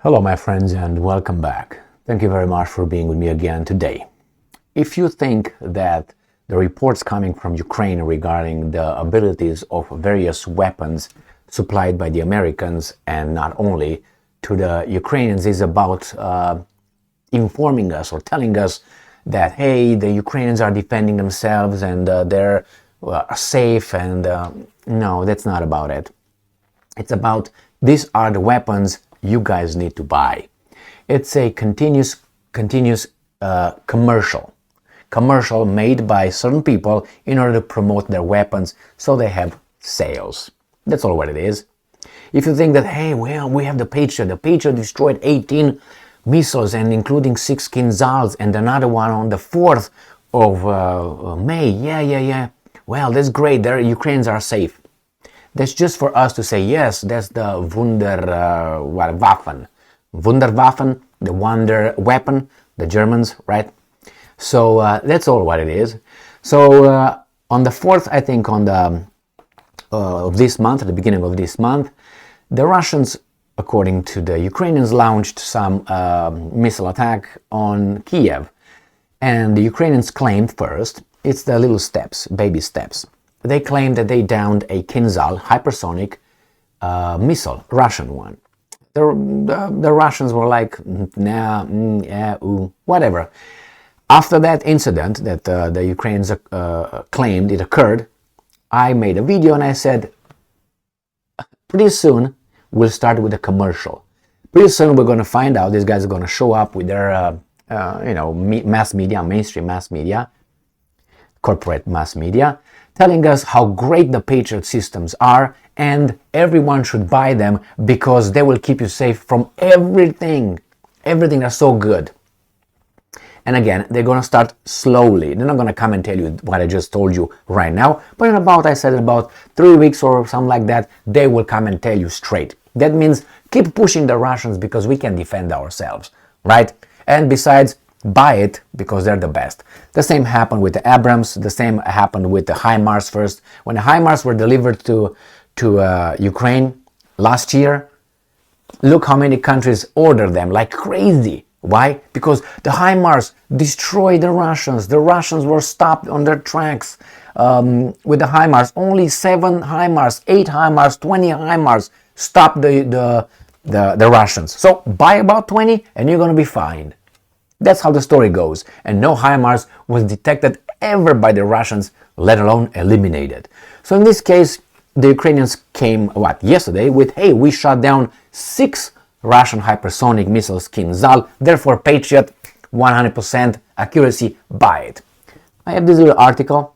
Hello my friends and welcome back. Thank you very much for being with me again today. If you think that the reports coming from Ukraine regarding the abilities of various weapons supplied by the Americans and not only to the Ukrainians is about informing us or telling us that hey, the Ukrainians are defending themselves and they're safe and no, that's not about it. It's about these are the weapons you guys need to buy. It's a continuous commercial made by certain people in order to promote their weapons so they have sales. That's all what it is. If you think that, hey, well, we have the Patriot destroyed 18 missiles and including 6 Kinzhals and another one on the 4th of May. Yeah. Well, that's great. The Ukrainians are safe. That's just for us to say, yes, that's the Wunderwaffen, the wonder weapon, the Germans, right? So that's all what it is. So on the 4th, I think on the of this month, at the beginning of this month, the Russians, according to the Ukrainians, launched some missile attack on Kiev. And the Ukrainians claimed first, it's the little steps, baby steps. They claimed that they downed a Kinzhal hypersonic missile, Russian one. The Russians were like, nah, whatever. After that incident that the Ukrainians claimed it occurred, I made a video and I said, pretty soon we'll start with a commercial. Pretty soon we're going to find out, these guys are going to show up with their, mass media, mainstream mass media, corporate mass media, telling us how great the Patriot systems are and everyone should buy them because they will keep you safe from everything. Everything that's so good. And again, they're going to start slowly. They're not going to come and tell you what I just told you right now. But in about 3 weeks or something like that, they will come and tell you straight. That means keep pushing the Russians because we can defend ourselves, right? And besides, buy it because they're the best. The same happened with the Abrams. The same happened with the HIMARS first. When the HIMARS were delivered to Ukraine last year, look how many countries ordered them like crazy. Why? Because the HIMARS destroyed the Russians. The Russians were stopped on their tracks with the HIMARS. Only 7 HIMARS, 8 HIMARS, 20 HIMARS stopped the Russians. So buy about 20 and you're going to be fine. That's how the story goes. And no HIMARS was detected ever by the Russians, let alone eliminated. So in this case, the Ukrainians came, yesterday with, hey, we shot down 6 Russian hypersonic missiles Kinzhal, therefore Patriot, 100% accuracy, buy it. I have this little article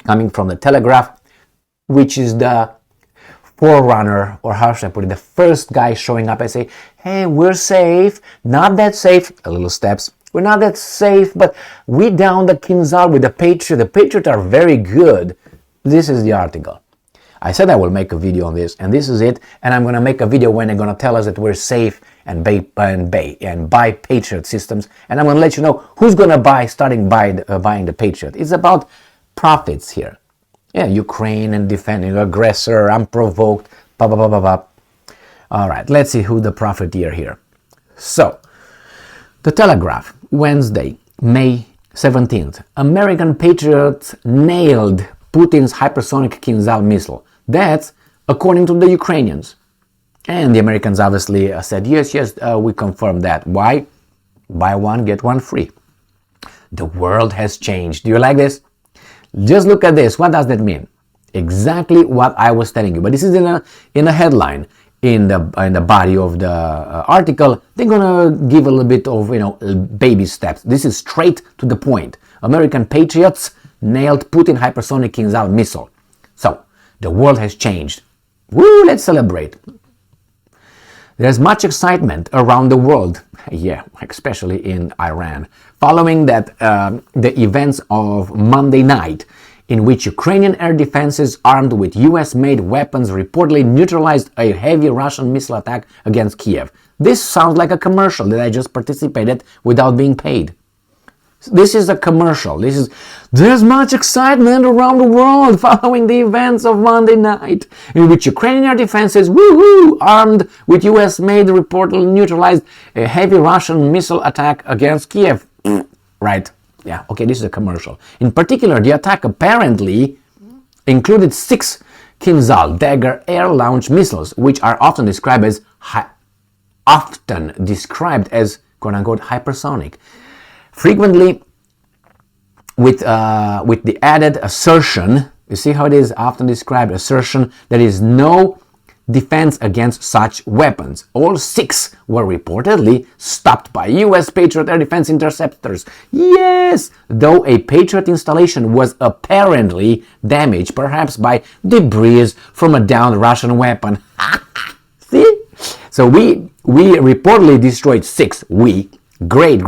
coming from the Telegraph, which is the forerunner, or how should I put it, the first guy showing up and say, hey, we're safe, not that safe, a little steps, we're not that safe, but we downed the Kinzhal with the Patriot. The Patriot are very good. This is the article. I said I will make a video on this, and this is it. And I'm going to make a video when they're going to tell us that we're safe and buy Patriot systems. And I'm going to let you know who's going to buy, buying the Patriot. It's about profits here. Yeah, Ukraine and defending aggressor, unprovoked, blah, blah, blah, blah, blah. All right, let's see who the profiteer here. So, the Telegraph, Wednesday, May 17th. American Patriots nailed Putin's hypersonic Kinzhal missile. That's according to the Ukrainians. And the Americans obviously said, yes, we confirm that. Why? Buy one, get one free. The world has changed. Do you like this? Just look at this. What does that mean? Exactly what I was telling you. But this is in a headline. In the body of the article, they're gonna give a little bit of baby steps. This is straight to the point. American Patriots nailed Putin hypersonic Kinzhal missile. So the world has changed. Woo! Let's celebrate. There's much excitement around the world, yeah, especially in Iran, following that the events of Monday night, in which Ukrainian air defenses armed with US-made weapons reportedly neutralized a heavy Russian missile attack against Kiev. This sounds like a commercial that I just participated without being paid. This is a commercial. There's much excitement around the world following the events of Monday night, in which Ukrainian air defenses, armed with US-made, reportedly neutralized a heavy Russian missile attack against Kiev. Right. Yeah, okay, this is a commercial. In particular, the attack apparently included 6 Kinzhal Dagger air-launched missiles, which are often described as quote-unquote hypersonic. Frequently with the added assertion, you see how it is often described, assertion, there is no defense against such weapons. All 6 were reportedly stopped by US Patriot air defense interceptors. Yes, though a Patriot installation was apparently damaged, perhaps by debris from a downed Russian weapon. See? So we reportedly destroyed 6. Great.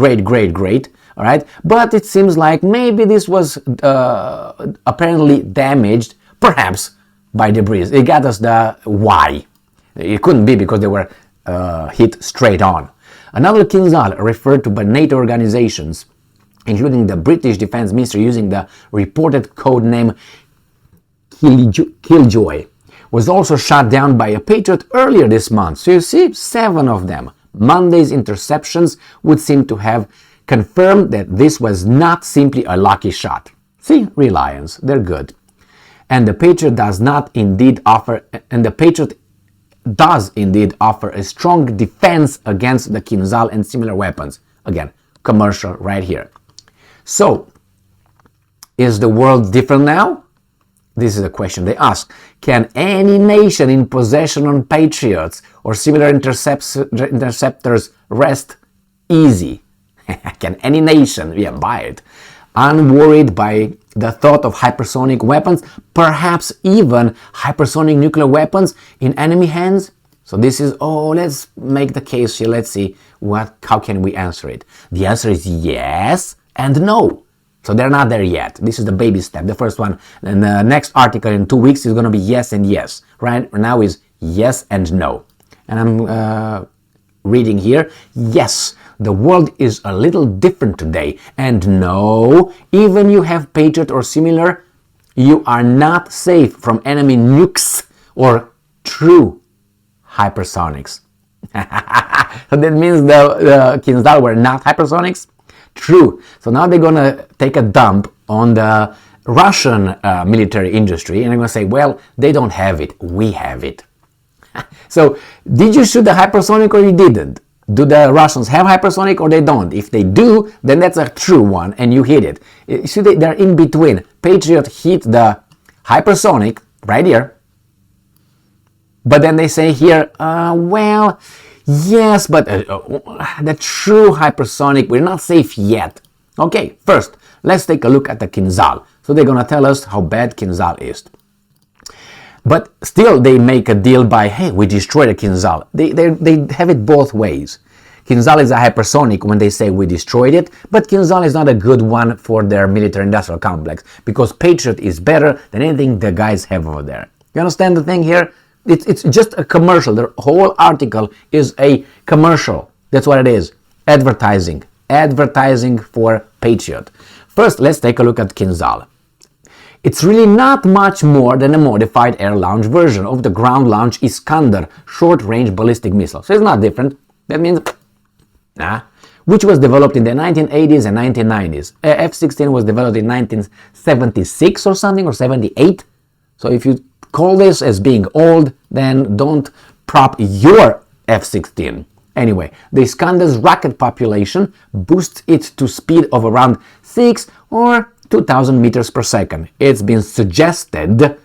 All right, but it seems like maybe this was apparently damaged, perhaps by debris. It got us the why. It couldn't be because they were hit straight on. Another Kinzhal referred to by NATO organizations, including the British Defense Ministry, using the reported code name Killjoy, was also shot down by a Patriot earlier this month. So you see, 7 of them. Monday's interceptions would seem to have confirmed that this was not simply a lucky shot. See, Reliance, they're good. And the Patriot does indeed offer a strong defense against the Kinzhal and similar weapons. Again, commercial right here. So, is the world different now? This is a question they ask. Can any nation in possession of Patriots or similar interceptors rest easy? Can any nation buy it, unworried by the thought of hypersonic weapons, perhaps even hypersonic nuclear weapons in enemy hands? So this is, let's make the case here. Let's see how can we answer it. The answer is yes and no. So they're not there yet. This is the baby step, the first one. And the next article in 2 weeks is going to be yes and yes. Right now is yes and no. And I'm reading here, yes, the world is a little different today. And no, even you have Patriot or similar, you are not safe from enemy nukes or true hypersonics. So that means the Kinzhal were not hypersonics? True. So now they're going to take a dump on the Russian military industry, and they're going to say, well, they don't have it, we have it. So, did you shoot the hypersonic or you didn't? Do the Russians have hypersonic or they don't? If they do, then that's a true one and you hit it. You see, they're in between. Patriot hit the hypersonic right here. But then they say here, well, yes, but the true hypersonic, we're not safe yet. Okay, first, let's take a look at the Kinzhal. So they're going to tell us how bad Kinzhal is. But still, they make a deal by, hey, we destroyed a Kinzhal. They have it both ways. Kinzhal is a hypersonic when they say we destroyed it, but Kinzhal is not a good one for their military-industrial complex, because Patriot is better than anything the guys have over there. You understand the thing here? It's just a commercial. The whole article is a commercial. That's what it is. Advertising. Advertising for Patriot. First, let's take a look at Kinzhal. It's really not much more than a modified air-launched version of the ground-launched Iskander short-range ballistic missile. So it's not different. That means, which was developed in the 1980s and 1990s. F-16 was developed in 1976 or something, or 78. So if you call this as being old, then don't prop your F-16. Anyway, the Iskander's rocket population boosts it to speed of around 6 or 2,000 meters per second. It's been suggested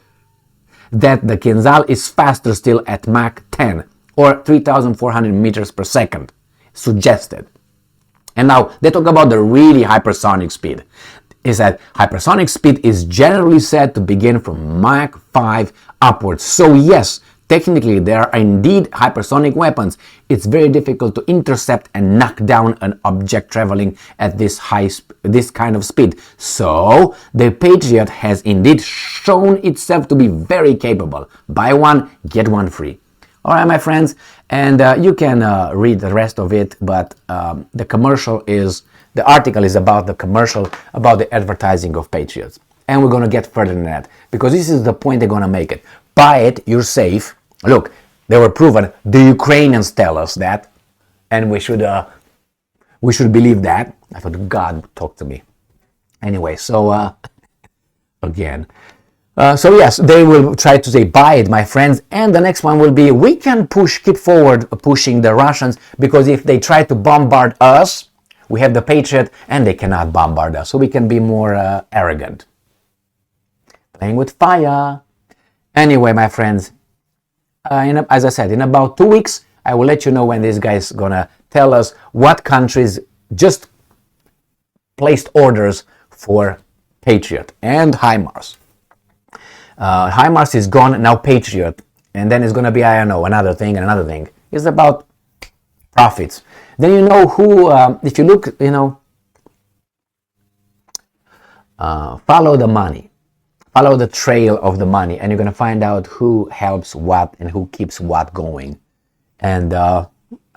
that the Kinzhal is faster still at Mach 10 or 3,400 meters per second. Suggested. And now they talk about the really hypersonic speed. Is that hypersonic speed is generally said to begin from Mach 5 upwards. So yes, technically there are indeed hypersonic weapons. It's very difficult to intercept and knock down an object traveling at this kind of speed. So the Patriot has indeed shown itself to be very capable. Buy one, get one free. All right, my friends, and you can read the rest of it, but the article is about the commercial, about the advertising of Patriots. And we're going to get further than that, because this is the point they're going to make it. Buy it, you're safe. Look, they were proven. The Ukrainians tell us that, and we should believe that. I thought God talked to me. Anyway, so again. So yes, they will try to say, buy it, my friends. And the next one will be, we can keep forward pushing the Russians, because if they try to bombard us, we have the Patriot and they cannot bombard us. So we can be more arrogant. Playing with fire. Anyway, my friends, as I said, in about 2 weeks, I will let you know when this guy is going to tell us what countries just placed orders for Patriot and HIMARS. HIMARS is gone, now Patriot, and then it's going to be, I don't know, another thing and another thing. It's about profits. Then you know who, if you look, follow the money, follow the trail of the money, and you're going to find out who helps what and who keeps what going. And I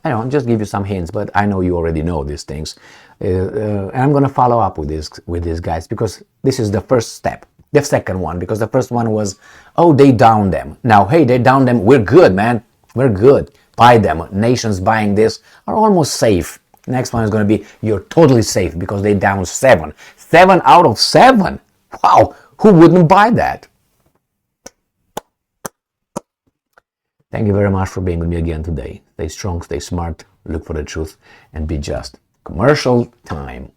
don't know, just give you some hints, but I know you already know these things. And I'm going to follow up with these guys, because this is the first step. The second one, because the first one was, oh, they downed them. Now, hey, they downed them. We're good, man. We're good. Buy them. Nations buying this are almost safe. Next one is going to be, you're totally safe, because they downed 7. 7 out of 7. Wow. Who wouldn't buy that? Thank you very much for being with me again today. Stay strong, stay smart, look for the truth, and be just. Commercial time.